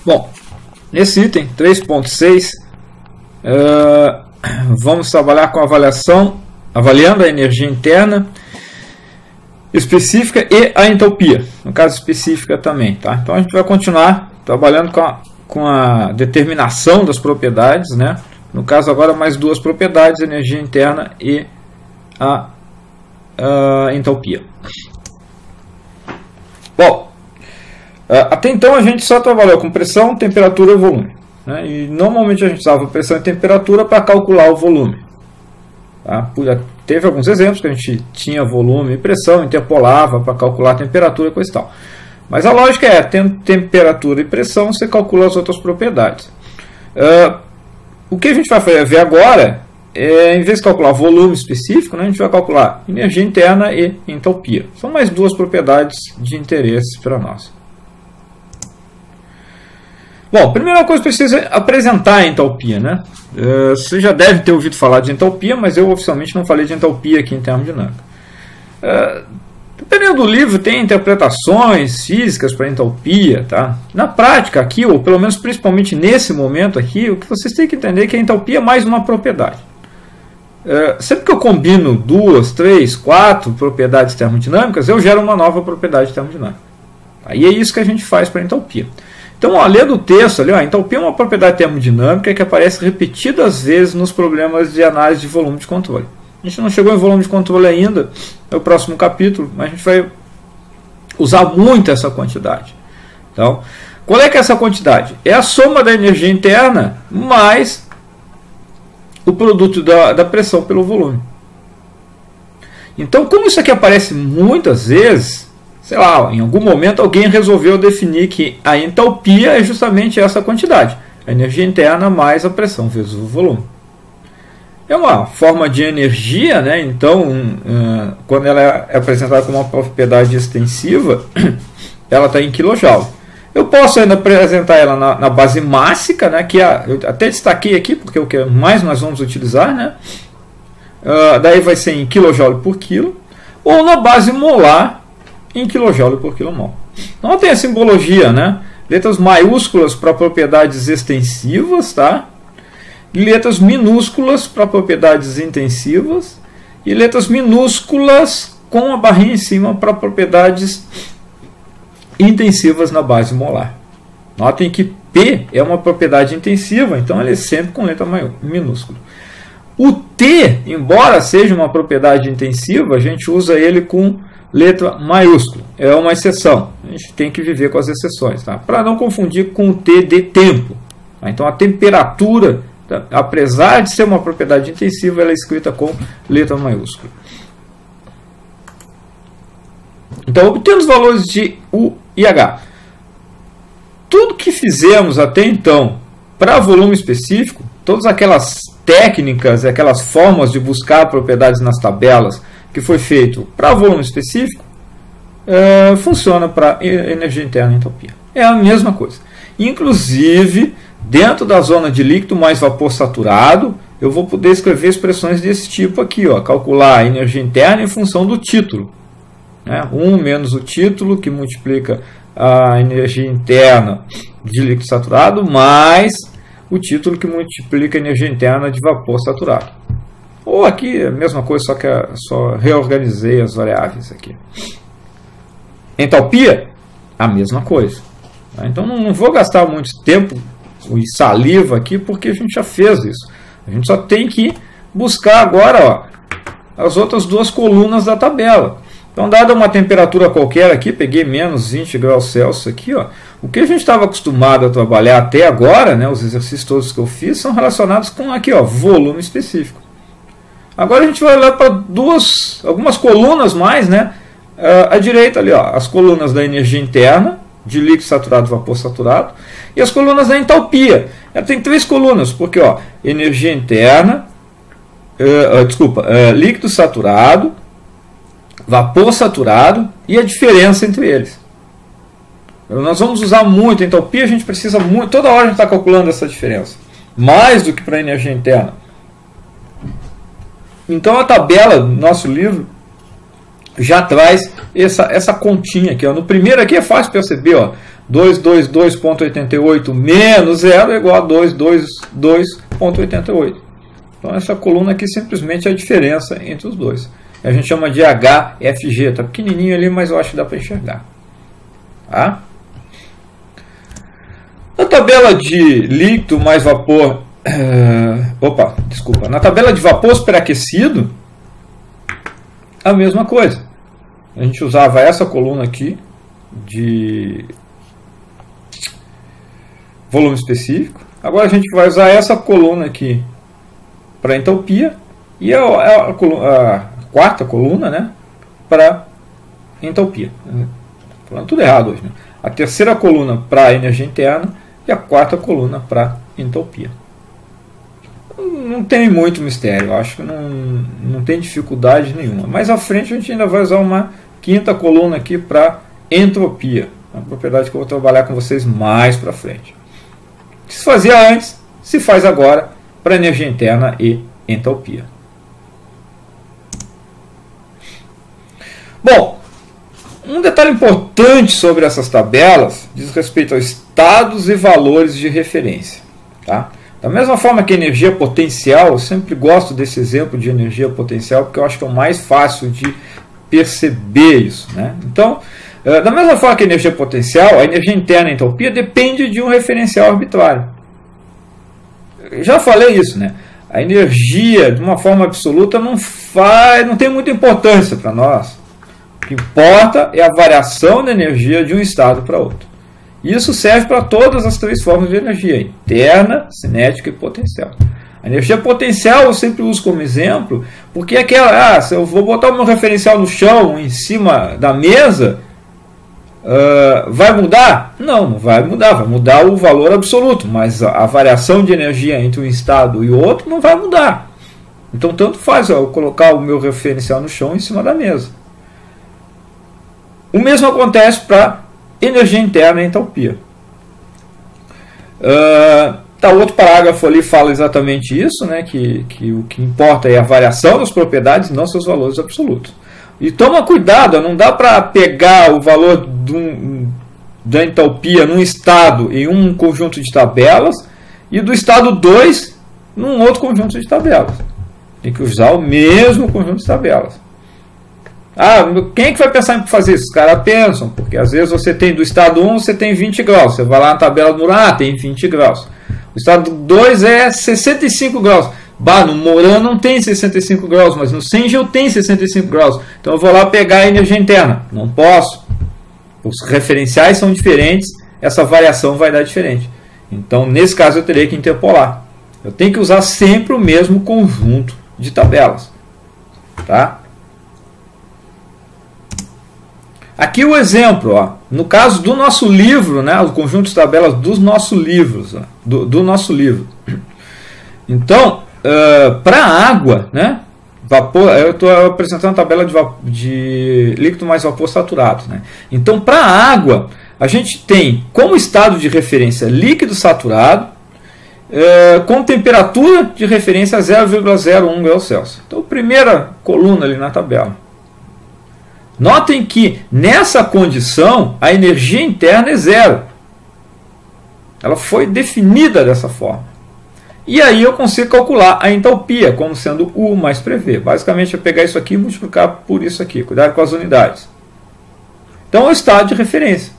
Bom, nesse item 3.6, vamos trabalhar com avaliando a energia interna específica e a entalpia, no caso específica também. Tá? Então a gente vai continuar trabalhando com a determinação das propriedades, né? No caso agora mais duas propriedades, energia interna e a entalpia. Bom, até então a gente só trabalhou com pressão, temperatura e volume, né? E normalmente a gente usava pressão e temperatura para calcular o volume. Tá? Teve alguns exemplos que a gente tinha volume e pressão, interpolava para calcular a temperatura e coisa e tal. Mas a lógica é, tendo temperatura e pressão, você calcula as outras propriedades. O que a gente vai ver agora é, em vez de calcular volume específico, né, a gente vai calcular energia interna e entalpia. São mais duas propriedades de interesse para nós. Bom, a primeira coisa que precisa apresentar a entalpia, né? Você já deve ter ouvido falar de entalpia, mas eu oficialmente não falei de entalpia aqui em termodinâmica. Dependendo do livro, tem interpretações físicas para entalpia. Tá? Na prática, aqui, ou pelo menos principalmente nesse momento aqui, o que vocês têm que entender é que a entalpia é mais uma propriedade. Sempre que eu combino 2, 3, 4 propriedades termodinâmicas, eu gero uma nova propriedade termodinâmica. E é isso que a gente faz para a entalpia. Então, lendo o texto, ali, a entalpia é uma propriedade termodinâmica que aparece repetidas vezes nos problemas de análise de volume de controle. A gente não chegou em volume de controle ainda, é o próximo capítulo, mas a gente vai usar muito essa quantidade. Então, qual é que é essa quantidade? É a soma da energia interna mais o produto da pressão pelo volume. Então, como isso aqui aparece muitas vezes, sei lá, em algum momento alguém resolveu definir que a entalpia é justamente essa quantidade. A energia interna mais a pressão vezes o volume. É uma forma de energia, né? Então, quando ela é apresentada como uma propriedade extensiva, ela está em kJ. Eu posso ainda apresentar ela na base mássica, né? Que eu até destaquei aqui, porque é o que mais nós vamos utilizar, né? Daí vai ser em kJ por quilo, ou na base molar, em kJ por quilomol. Então tem a simbologia, né? Letras maiúsculas para propriedades extensivas, tá? Letras minúsculas para propriedades intensivas e letras minúsculas com a barrinha em cima para propriedades intensivas na base molar. Notem que P é uma propriedade intensiva, então ele é sempre com letra minúscula. O T, embora seja uma propriedade intensiva, a gente usa ele com letra maiúscula. É uma exceção. A gente tem que viver com as exceções, tá? Para não confundir com o T de tempo. Tá? Então a temperatura, apesar de ser uma propriedade intensiva, ela é escrita com letra maiúscula. Então, obtendo os valores de U e H. Tudo que fizemos até então para volume específico, todas aquelas técnicas, aquelas formas de buscar propriedades nas tabelas que foi feito para volume específico, funciona para energia interna e entalpia. É a mesma coisa. Inclusive, dentro da zona de líquido mais vapor saturado, eu vou poder escrever expressões desse tipo aqui, ó, calcular a energia interna em função do título. 1 menos o título, que multiplica a energia interna de líquido saturado, mais o título que multiplica a energia interna de vapor saturado. Ou aqui a mesma coisa, só que só reorganizei as variáveis aqui. Entalpia, a mesma coisa. Então não vou gastar muito tempo e saliva aqui, porque a gente já fez isso. A gente só tem que buscar agora, ó, as outras duas colunas da tabela. Então, dada uma temperatura qualquer aqui, peguei menos 20 graus Celsius aqui, ó, o que a gente estava acostumado a trabalhar até agora, né, os exercícios todos que eu fiz, são relacionados com aqui, ó, volume específico. Agora a gente vai olhar para algumas colunas mais, né, à direita ali, ó, as colunas da energia interna, de líquido saturado, vapor saturado, e as colunas da entalpia. Ela tem 3 colunas, porque ó, energia interna, líquido saturado, vapor saturado e a diferença entre eles. Nós vamos usar muito a entalpia, a gente precisa muito, toda hora a gente está calculando essa diferença, mais do que para a energia interna. Então a tabela do nosso livro já traz essa continha aqui. Ó. No primeiro aqui é fácil perceber, ó, 222.88 menos 0 é igual a 222.88. Então essa coluna aqui simplesmente é a diferença entre os dois. A gente chama de HFG, está pequenininho ali, mas eu acho que dá para enxergar. Tá? Na tabela de líquido mais vapor, na tabela de vapor superaquecido, a mesma coisa. A gente usava essa coluna aqui de volume específico. Agora a gente vai usar essa coluna aqui para entalpia e a quarta coluna, né, para entalpia. Falando tudo errado hoje, né? A terceira coluna para energia interna e a quarta coluna para entalpia. Não tem muito mistério, eu acho que não tem dificuldade nenhuma. Mais à frente a gente ainda vai usar uma quinta coluna aqui para entropia, uma propriedade que eu vou trabalhar com vocês mais para frente. O que se fazia antes, se faz agora para energia interna e entalpia. Bom, um detalhe importante sobre essas tabelas diz respeito aos estados e valores de referência. Tá? Da mesma forma que energia potencial, eu sempre gosto desse exemplo de energia potencial, porque eu acho que é o mais fácil de perceber isso. Né? Então, da mesma forma que a energia potencial, a energia interna e a entalpia depende de um referencial arbitrário. Eu já falei isso, né? A energia, de uma forma absoluta, não tem muita importância para nós. O que importa é a variação da energia de um estado para outro. Isso serve para todas as três formas de energia: interna, cinética e potencial. A energia potencial eu sempre uso como exemplo, porque é aquela, se eu vou botar o meu referencial no chão, em cima da mesa, vai mudar? Não vai mudar, vai mudar o valor absoluto, mas a variação de energia entre um estado e outro não vai mudar. Então tanto faz eu colocar o meu referencial no chão em cima da mesa. O mesmo acontece para energia interna e entalpia. Outro parágrafo ali fala exatamente isso, né, que o que importa é a variação das propriedades, não seus valores absolutos. E toma cuidado, não dá para pegar o valor da entalpia num estado em um conjunto de tabelas e do estado 2 num outro conjunto de tabelas. Tem que usar o mesmo conjunto de tabelas. Quem é que vai pensar em fazer isso? Os caras pensam, porque às vezes você tem do estado 1, você tem 20 graus. Você vai lá na tabela do Moran, tem 20 graus. O estado 2 é 65 graus. No Moran não tem 65 graus, mas no Cengel tem 65 graus. Então eu vou lá pegar a energia interna. Não posso. Os referenciais são diferentes, essa variação vai dar diferente. Então, nesse caso, eu terei que interpolar. Eu tenho que usar sempre o mesmo conjunto de tabelas. Tá? Aqui o exemplo, no caso do nosso livro, né, o conjunto de tabelas dos nossos livros, do nosso livro. Então, para a água, né, vapor, eu estou apresentando a tabela de líquido mais vapor saturado. Né? Então, para a água, a gente tem como estado de referência líquido saturado, com temperatura de referência 0,01 graus Celsius. Então, primeira coluna ali na tabela. Notem que nessa condição a energia interna é zero. Ela foi definida dessa forma. E aí eu consigo calcular a entalpia como sendo U mais PV. Basicamente é pegar isso aqui e multiplicar por isso aqui. Cuidado com as unidades. Então é o estado de referência.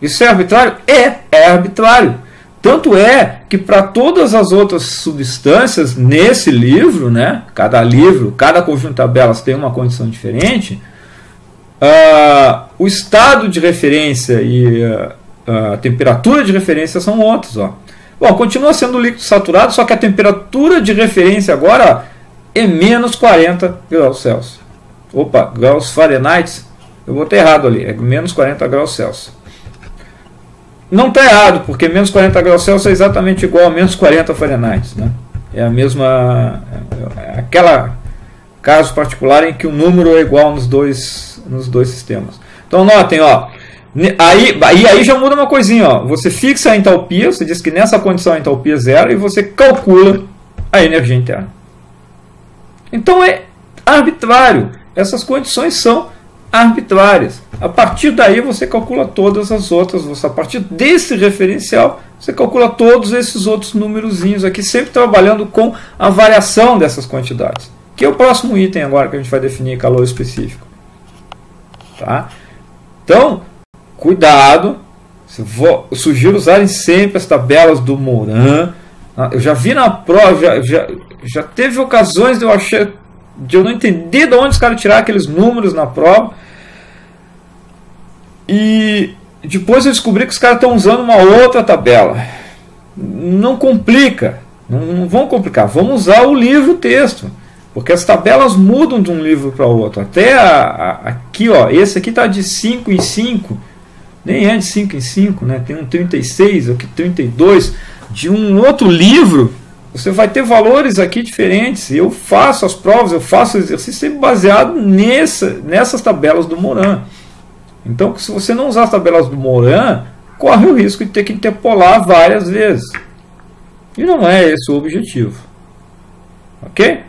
Isso é arbitrário? É arbitrário. Tanto é que para todas as outras substâncias nesse livro, né, cada conjunto de tabelas tem uma condição diferente, o estado de referência e a temperatura de referência são outros. Bom, continua sendo líquido saturado, só que a temperatura de referência agora é menos 40 graus Celsius. Graus Fahrenheit, eu botei errado ali, é menos 40 graus Celsius. Não está errado, porque menos 40 graus Celsius é exatamente igual a menos 40 Fahrenheit. Né? É a mesma. Aquela caso particular em que o número é igual nos dois sistemas. Então notem, aí já muda uma coisinha. Você fixa a entalpia, você diz que nessa condição a entalpia é zero e você calcula a energia interna. Então é arbitrário. essas condições são arbitrárias. A partir daí você calcula todas as outras, a partir desse referencial você calcula todos esses outros numerozinhos aqui, sempre trabalhando com a variação dessas quantidades, que é o próximo item agora que a gente vai definir calor específico. Tá? Então, cuidado, eu sugiro usarem sempre as tabelas do Moran. Eu já vi na prova, já teve ocasiões de eu não entender de onde os caras tiraram aqueles números na prova. E depois eu descobri que os caras estão usando uma outra tabela. Não complica, não vão complicar, vamos usar o livro-texto, porque as tabelas mudam de um livro para o outro. Até aqui, ó, esse aqui está de 5 em 5, nem é de 5 em 5, né? Tem um 36, aqui 32. De um outro livro, você vai ter valores aqui diferentes. Eu faço as provas, eu faço o exercício sempre baseado nessas tabelas do Moran. Então, se você não usar as tabelas do Moran, corre o risco de ter que interpolar várias vezes. E não é esse o objetivo. Ok?